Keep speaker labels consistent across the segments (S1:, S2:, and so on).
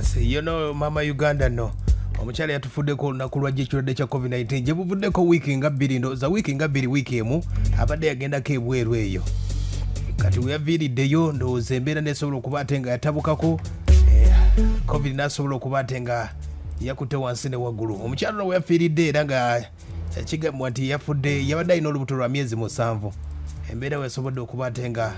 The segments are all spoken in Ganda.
S1: basi mama Uganda no omukyala yatufuddeko olunaku lwajja ekirwadde kya Covid-19 gye buvuddeko wiiki nga bbiri ndowooza wiiki nga bbiri wiiki emu abadde yagendako ebweru eyo kati weyaviiriddeyo ndowooza embeera nesobola okuba ate nga yatabukako Covid nasobola okuba ate nga yakutte wansi ne waggulu omukyala ono weyafiiridde era nga kigambibwa nti yafudde yabadde alina olubuto lwa myezi 7 embeera weyasobodde okuba ate nga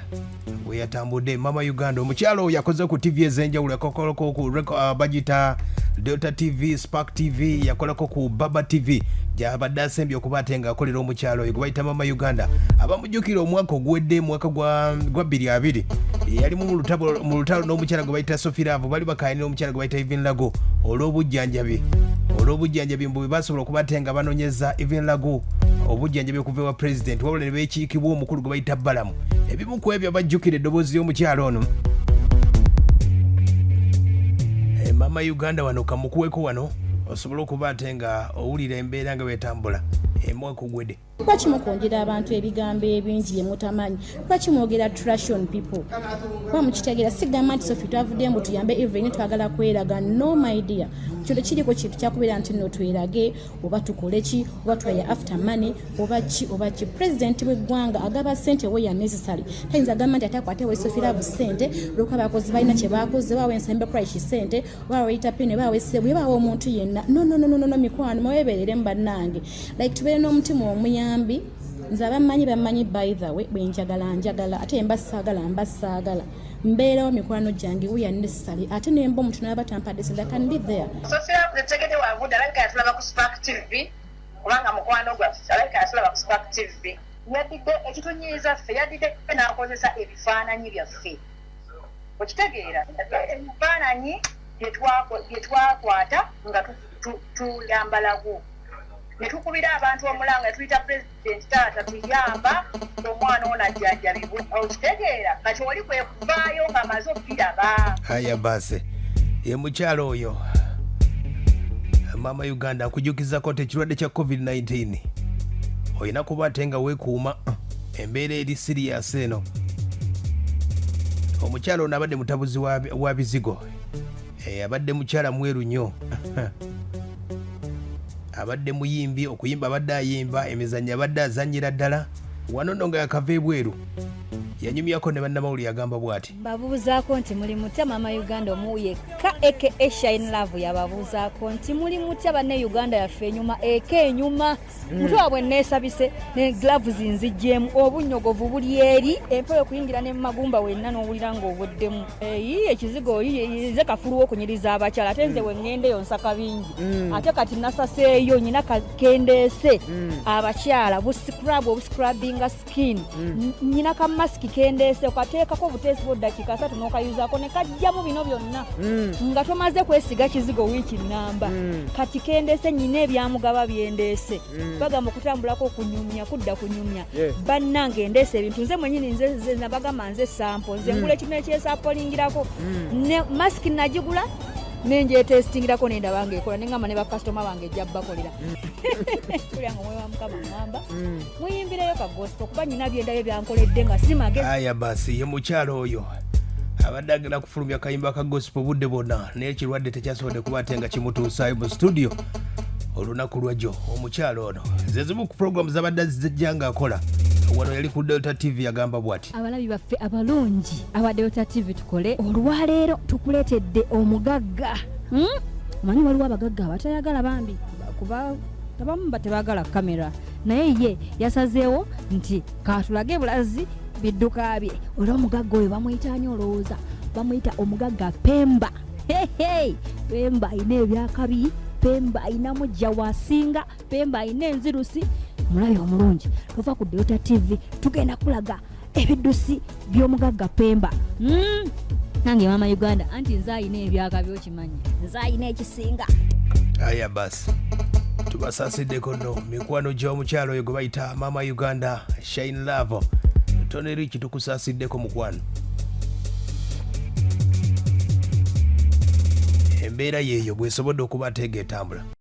S1: weyatambudde mama Uganda omukyalo oyo yakoze ku TV ez'enjawulo yakolako ku bagita Delta TV, Spark TV, yakolako ku Baba TV gyabadde asembye okuba ate nga akolera omukyalo oyo gwe bayita mama Uganda abamujjukira omwaka ogwedde mwaka gwa 2020 yali mu lutalo n'omukyala gwe bayita Sofiraavu bali bakayanira omukyala gwe bayita Even Lago olw'obujjanjabi mbu bwe basobola okuba ate nga banonyeza Even Lago obujjanjabi okuva ewa president wabula ne beekiikibwa omukulu gwe bayita Balamu ebimu ku ebyo bajjukira eddoboozi y'omukyalo ono mama Uganda wano kamukuweko wano osobola okuba ate nga owulira embeera nga wetambula emwaka ogwedde
S2: lwaki mukwongera abantu ebigambo ebingi bye mutamanyi lwaki mwogera trash on people kuba mukitegeera sigamba nti sofi twavudde mbu tuyambe even twagala kweraga no my dear kyo kiriko kintu kyakubeera nti nno twerage oba tukole ki oba twaya after money oba ki president w'eggwanga agaba ssente we ya necessary tayinza agamba nti atakwatewo Sofiraavu ssente lwokuba abakozi balina kye baakoze baawe ensembe price ssente baawe wayita pene baawe ssebu baawe omuntu yenna no mikwano mwebeerere mu bannange like tubeere n'omutima omuyambi nze abamanyi by the way bwenjagala ate mbasaagala mbeerawo mikwano gyange we are necessary ate nemba omuntu n'aba tampadde sente can be there
S3: Sofiraavu tegede wavudde alabika yatulaba ku Spark TV kubanga mukwano gwaffe alabika yatulaba ku Spark TV yadidde ekitunyiiza ffe yadidde n'akozesa ebifaananyi byaffe okitegeera ebifaananyi bye twakwata nga tuyambalago ne tukubira abantu omulanga tuyita president taata tuyamba omwana ono ajjanjabibwe okitegeera kati oli kwekuvaayo ng'amaze okubiraba
S1: haya basi ye mukyalo oyo mama Uganda akujjukizako nti ekirwadde kya Covid-19 olina kuba ate nga weekuuma embeera eri sirias eno omukyalo ono abadde mutabuzi wa bizigo abadde mukyala mweru nnyo abadde muyimbi okuyimba abadde ayimba emizannyo abadde azannyira ddala wano nno nga yakava ebweru yanyumyako ne bannamawulire yagamba bw'ati
S4: babuuzaako nti muli mutya mama Uganda omuyekka aka Shine Love yababuuzaako nti muli mutya banne Uganda yaffe enyuma enyuma mutwe wabwe neesabise ne gloves nzijjeemu obunnyogovu buli eri empewo okuyingira ne magumba wenna n'owulira ng'obweddemu ekizigo ze kafulu okunyiriza abakyala ate nze wengendeyo nsaka bingi ate kati nasaseeyo nyina kendeese abakyala obuscrubbinga skin nyina kamaski kendeese okateekako obuteesi bw'eddakiika 3 n'okayuzaako ne kajjamu bino byonna nga tomaze kwesiga kizigo wiiki nnamba kati kendeese nyina ebyamugaba byendeese bagamba okutambulako kudda kunyumya bannange endeese ebintu nze mwenyini nze nabagamba nze sampo nze ngula ekintu ekyesapolingirako ne masiki nagigula nenjetestingirako nendaba ngaekola nengamba ne bakasitoma bange ejja bakolera kulyanga omwoyo wa Mukama ngamba muyimbireyo kagospel kuba nyina byendayo byankoledde nga simagezi
S1: aya basi ye mukyalo oyo abadde agenda kufulumya kayimba ka gospel budde bonna naye ekirwadde tekyasobodde kuba ate nga kimutuusaayo mu studio olunaku lwajjo omukyalo ono zezimu ku programu zabadde zijja ng'akola wano yali ku Delta TV yagamba bw'ati
S4: abalabi baffe abalungi aba Delta TV tukole olwaleero tukuleetedde omugagga manyi waliwo abagagga abatayagala bambi kuba abamu batebagala kamera naye ye yasazeewo nti katulage bulazi bidduka bye olw'omugagga oyo bamuyitaani olowooza bamuyita omugagga Pemba Pemba ayina ebyakabi Pemba ayina mujja wasinga Pemba ayina enzirusi mulabi omulungi tova ku Delta TV tugenda kulaga ebiddusi by'omugagga Pemba nange mama Uganda anti nze ayina ebyaka byokimanyi nze ayina ekisinga
S1: aya basi tubasasiddeko nno mikwano gy'omukyalo oyo gwe bayita mama Uganda Shine Love Tonny Rich tukusasiddeko mukwano embeera yeeyo bwesobodde okuba ateega etambula